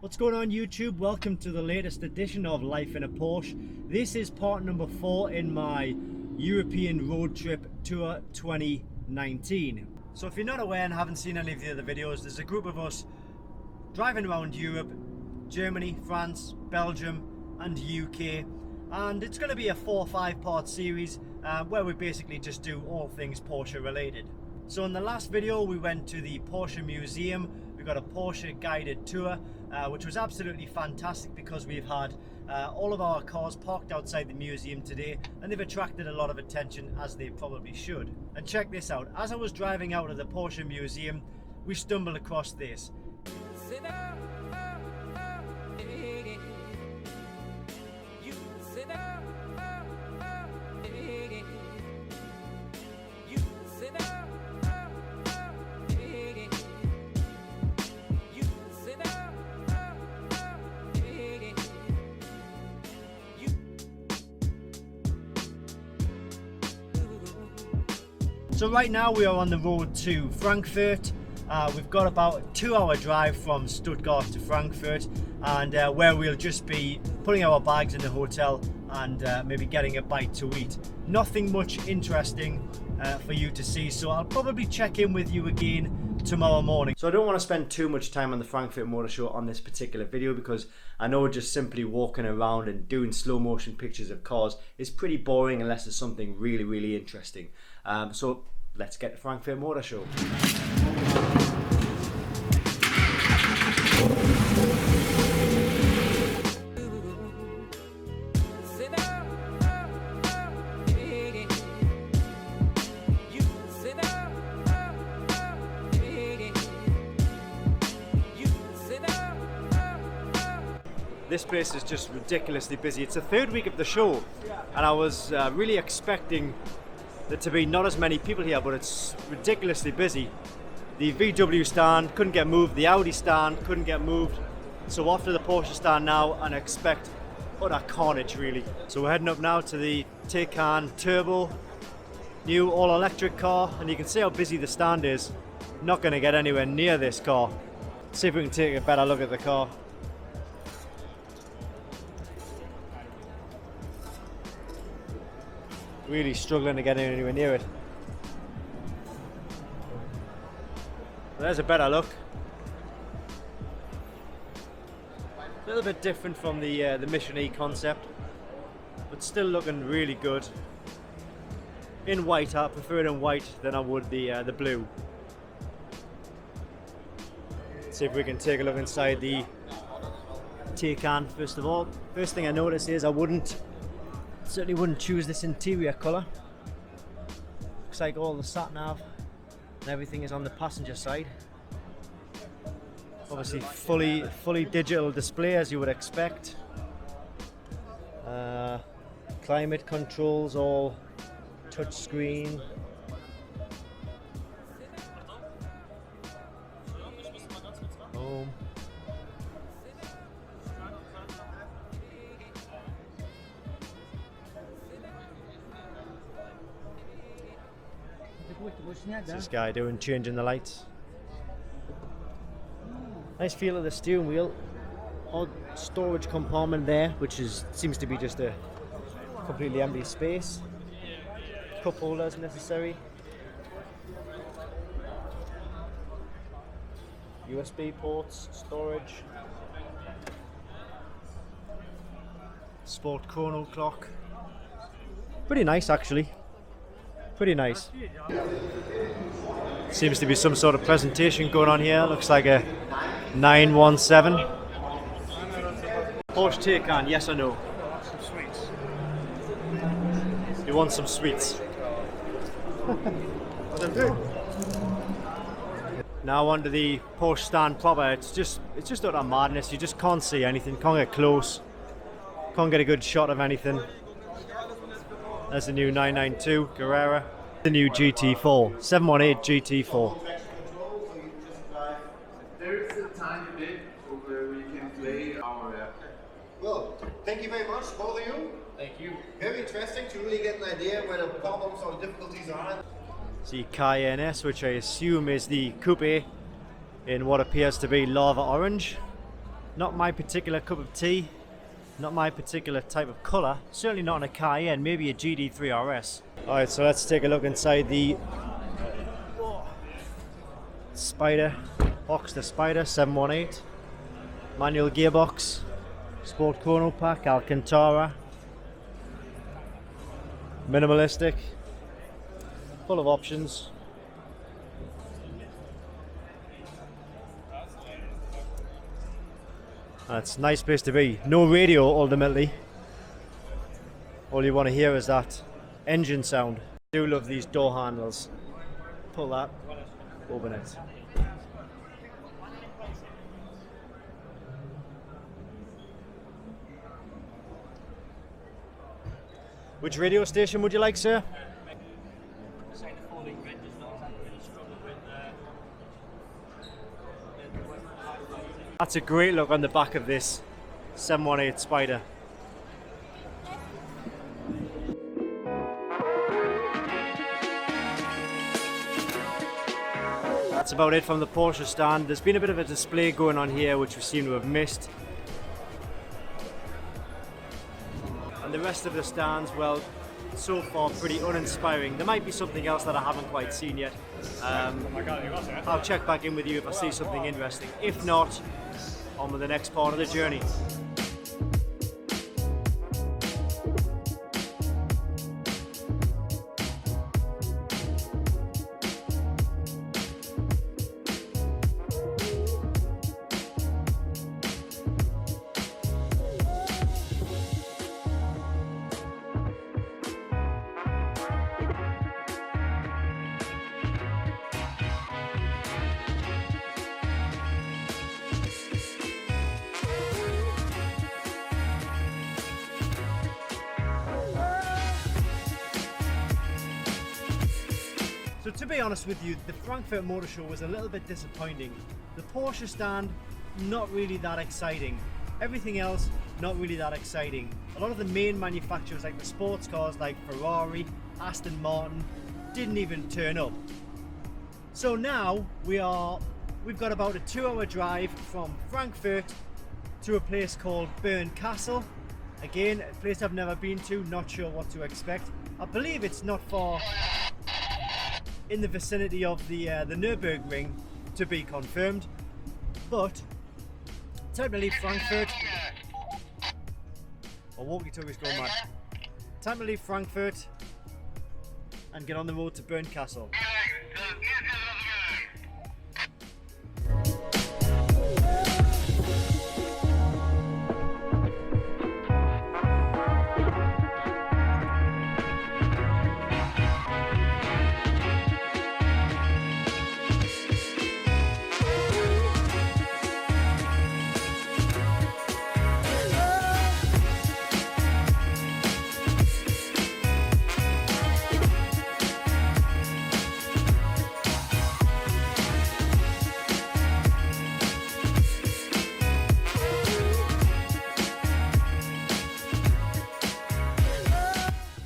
What's going on YouTube? Welcome to the latest edition of Life in a Porsche. This is part number 4 in my European road trip tour 2019. So if you're not aware and haven't seen any of the other videos, there's a group of us driving around Europe, Germany, France, Belgium and UK, and it's going to be a 4 or 5 part series where we basically just do all things Porsche related. So in the last video we went to the Porsche Museum. We got a Porsche guided tour, which was absolutely fantastic because we've had all of our cars parked outside the museum today, and they've attracted a lot of attention, as they probably should. And check this out, as I was driving out of the Porsche Museum, we stumbled across this. So right now we are on the road to Frankfurt. We've got about a 2-hour drive from Stuttgart to Frankfurt, and where we'll just be putting our bags in the hotel and maybe getting a bite to eat. Nothing much interesting for you to see, so I'll probably check in with you again tomorrow morning. So I don't want to spend too much time on the Frankfurt Motor Show on this particular video, because I know just simply walking around and doing slow motion pictures of cars is pretty boring unless there's something really interesting. So let's get to Frankfurt Motor Show. This place is just ridiculously busy. It's the 3rd week of the show, and I was really expecting there to be not as many people here, but it's ridiculously busy. The VW stand couldn't get moved, the Audi stand couldn't get moved, so after the Porsche stand now, and I expect utter carnage really. So we're heading up now to the TAYCAN Turbo, new all-electric car, and you can see how busy the stand is. Not going to get anywhere near this car. Let's see if we can take a better look at the car. Really struggling to get anywhere near it. There's a better look. A little bit different from the Mission E concept, but still looking really good. In white, I prefer it in white than I would the blue. Let's see if we can take a look inside the TAYCAN first of all. First thing I notice is I certainly wouldn't choose this interior colour. Looks like all the sat nav and everything is on the passenger side. Obviously fully digital display, as you would expect. Climate controls, all touch screen. Home. This guy changing the lights. Nice feel of the steering wheel. Odd storage compartment there, which seems to be just a completely empty space. Cup holders necessary. USB ports, storage. Sport chrono clock. Pretty nice actually. Pretty nice. Seems to be some sort of presentation going on here. Looks like a 917. Porsche Taycan, yes or no? Some sweets. You want some sweets? Now onto the Porsche stand proper. It's just utter madness. You just can't see anything. Can't get close. Can't get a good shot of anything. There's the new 992 Carrera. The new GT4, 718 GT4. There's a tiny bit where we can play our Well, thank you very much, both of you. Thank you. Very interesting to really get an idea where the problems or the difficulties are. The Cayenne S, which I assume is the coupe in what appears to be lava orange. Not my particular cup of tea, not my particular type of colour, certainly not in a Cayenne, maybe a GD3 RS. Alright, so let's take a look inside the Spyder, boxster Spyder 718. Manual gearbox, sport chrono pack, Alcantara. Minimalistic, full of options. That's a nice place to be. No radio ultimately. All you want to hear is that engine sound. I do love these door handles. Pull that, open it. Which radio station would you like, sir? That's a great look on the back of this 718 Spyder. That's about it from the Porsche stand. There's been a bit of a display going on here which we seem to have missed. And the rest of the stands, well, so far pretty uninspiring. There might be something else that I haven't quite seen yet. I'll check back in with you if I see something interesting. If not, on with the next part of the journey. So to be honest with you, the Frankfurt Motor Show was a little bit disappointing. The Porsche stand, not really that exciting. Everything else, not really that exciting. A lot of the main manufacturers like the sports cars like Ferrari, Aston Martin, didn't even turn up. So now we've got about a 2-hour drive from Frankfurt to a place called BERN-KASTEL. Again, a place I've never been to, not sure what to expect. I believe it's not far in the vicinity of the Nürburgring, to be confirmed. But time to leave Frankfurt. Our walkie-talkie's going mad. Time to leave Frankfurt and get on the road to BERN-KASTEL.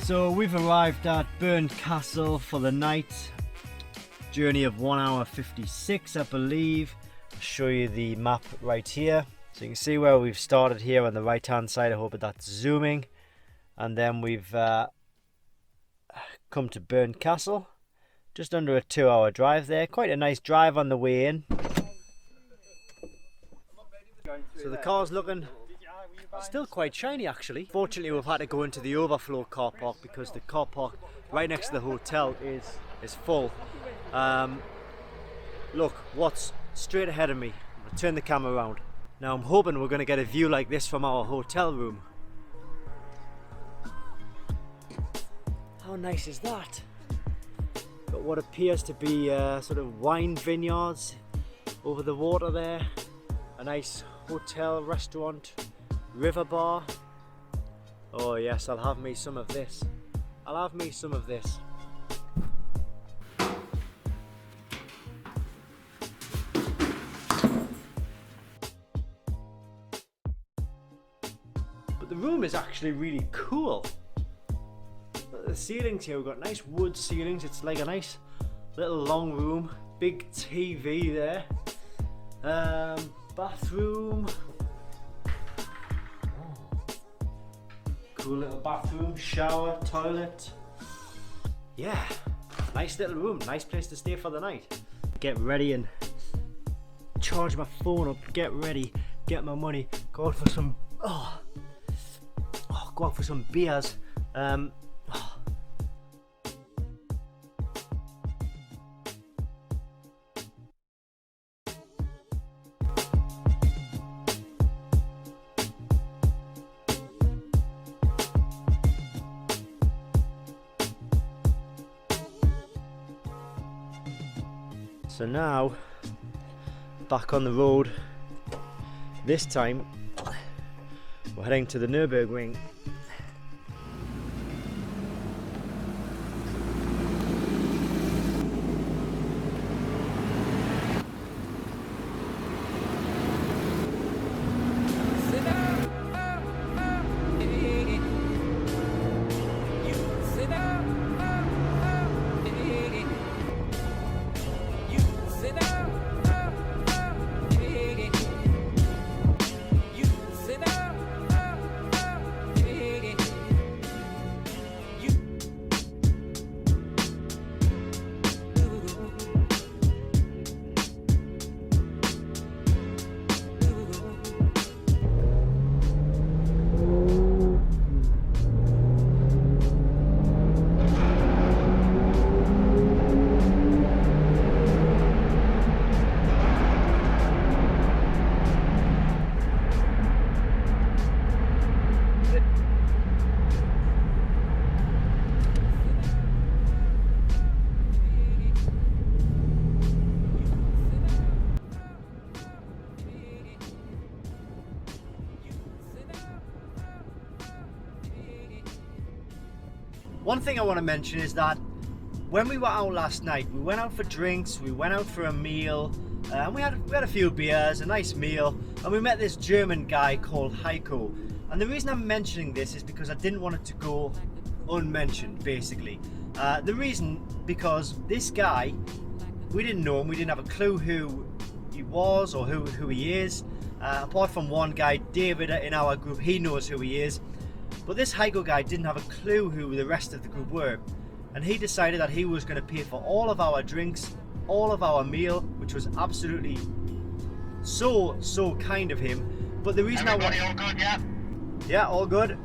So we've arrived at BERN-KASTEL for the night. Journey of 1 hour 56, I believe. I'll show you the map right here. So you can see where we've started here on the right hand side. I hope that's zooming. And then we've come to BERN-KASTEL. Just under a 2-hour drive there. Quite a nice drive on the way in. So the car's looking still quite shiny actually. Fortunately we've had to go into the overflow car park because the car park right next to the hotel is full. Look what's straight ahead of me. I'll turn the camera around. Now I'm hoping we're going to get a view like this from our hotel room. How nice is that? Got what appears to be sort of wine vineyards over the water there. A nice hotel, restaurant, river bar. Oh yes, I'll have me some of this. I'll have me some of this. But the room is actually really cool. The ceilings here, we've got nice wood ceilings. It's like a nice little long room. Big TV there. Bathroom. Cool little bathroom, shower, toilet. Yeah, nice little room, nice place to stay for the night. Get ready and charge my phone up, get ready, get my money, go out for some, go out for some beers. So now, back on the road. This time, we're heading to the Nürburgring. One thing I want to mention is that when we were out last night, we went out for drinks, we went out for a meal, and we had a few beers, a nice meal, and we met this German guy called Heiko. And the reason I'm mentioning this is because I didn't want it to go unmentioned, basically. The reason, because this guy, we didn't know him, we didn't have a clue who he was or who he is. Apart from one guy, David, in our group, he knows who he is. But this Heiko guy didn't have a clue who the rest of the group were. And he decided that he was going to pay for all of our drinks, all of our meal, which was absolutely so kind of him. But the reason Everybody all good, yeah? Yeah, all good.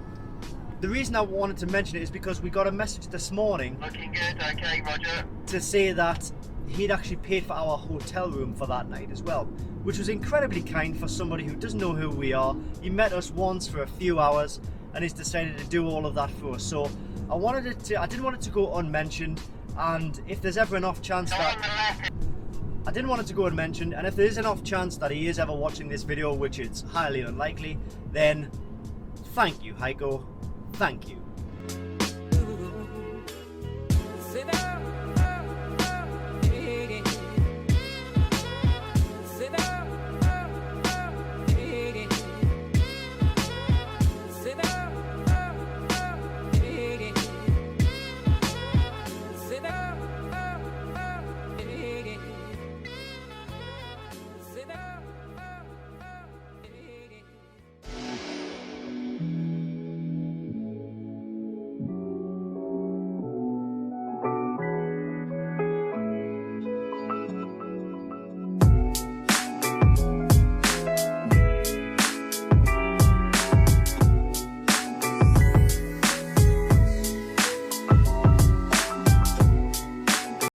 The reason I wanted to mention it is because we got a message this morning Looking good, okay, Roger. to say that he'd actually paid for our hotel room for that night as well, which was incredibly kind for somebody who doesn't know who we are. He met us once for a few hours and he's decided to do all of that for us. So I didn't want it to go unmentioned, and if there's ever an off chance that I didn't want it to go unmentioned, and if there is an off chance that he is ever watching this video, which is highly unlikely, then thank you, Heiko. Thank you.